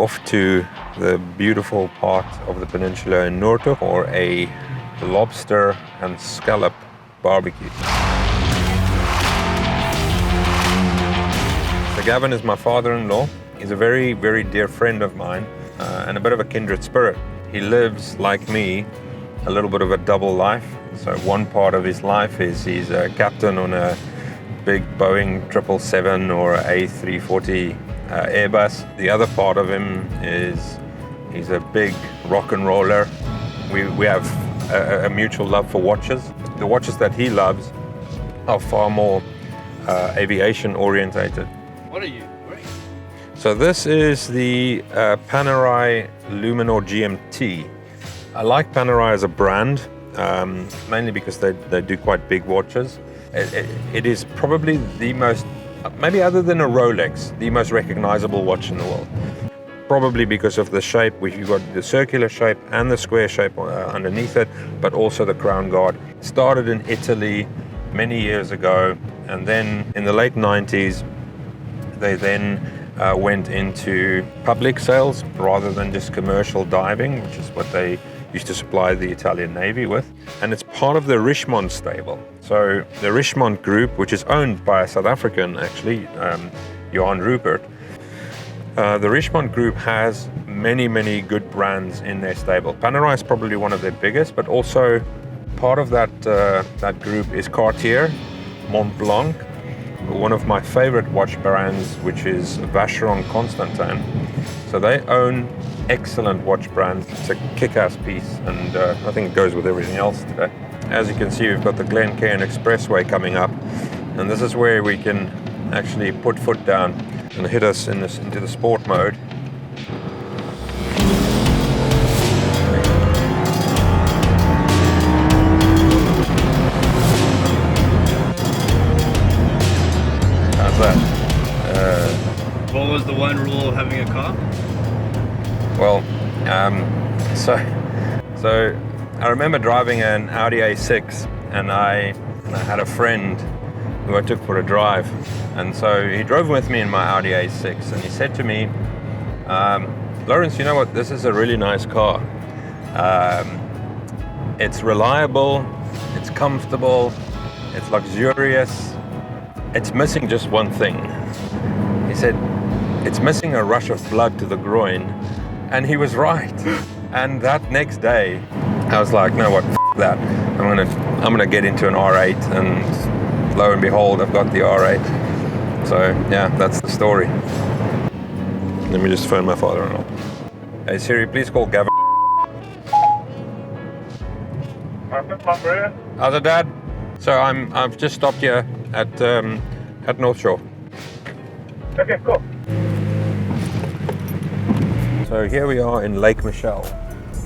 off to the beautiful part of the peninsula in Noordhoek for a lobster and scallop barbecue. So Gavin is my father-in-law. He's a very, very dear friend of mine and a bit of a kindred spirit. He lives, like me, a little bit of a double life. So one part of his life is he's a captain on a big Boeing 777 or A340 Airbus. The other part of him is he's a big rock and roller. We have a mutual love for watches. The watches that he loves are far more aviation orientated. What are you wearing? So this is the Panerai Luminor GMT. I like Panerai as a brand, mainly because they do quite big watches. It is probably the most, maybe other than a Rolex, the most recognizable watch in the world. Probably because of the shape, you've got the circular shape and the square shape underneath it, but also the crown guard. Started in Italy many years ago, and then in the late 90s, they then went into public sales rather than just commercial diving, which is what they used to supply the Italian Navy with. And it's part of the Richemont stable. So the Richemont group, which is owned by a South African actually, Johan Rupert, the Richemont group has many, many good brands in their stable. Panerai is probably one of their biggest, but also part of that group is Cartier, Montblanc, one of my favorite watch brands, which is Vacheron Constantin. So they own excellent watch brands. It's a kick-ass piece, and I think it goes with everything else today. As you can see, we've got the Glencairn Expressway coming up, and this is where we can actually put foot down and hit us into the sport mode. How's that? What was the one rule of having a car? Well, so I remember driving an Audi A6, and I had a friend who I took for a drive, and so he drove with me in my Audi A6, and he said to me, Lourens, you know what, this is a really nice car. It's reliable, it's comfortable, it's luxurious, it's missing just one thing. He said, it's missing a rush of blood to the groin, and he was right. And that next day, I was like, no, what, that. I'm gonna get into an R8, and lo and behold, I've got the R8. So yeah, that's the story. Let me just phone my father-in-law. Hey Siri, please call Gavin. How's it, Dad? So I've just stopped here at North Shore. Okay, cool. So here we are in Lake Michelle.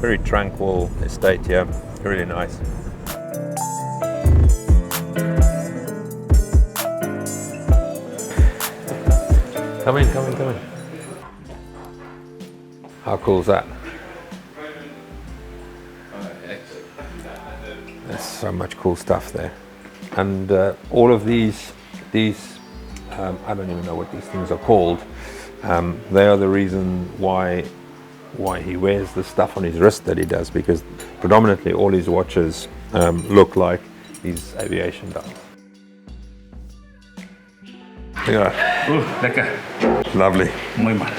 Very tranquil estate here, really nice. Come in. How cool is that? There's so much cool stuff there. And all of these I don't even know what these things are called. They are the reason why he wears the stuff on his wrist that he does, because predominantly all his watches look like these aviation dials. Look at that. Lekker. Lovely. Mooi man.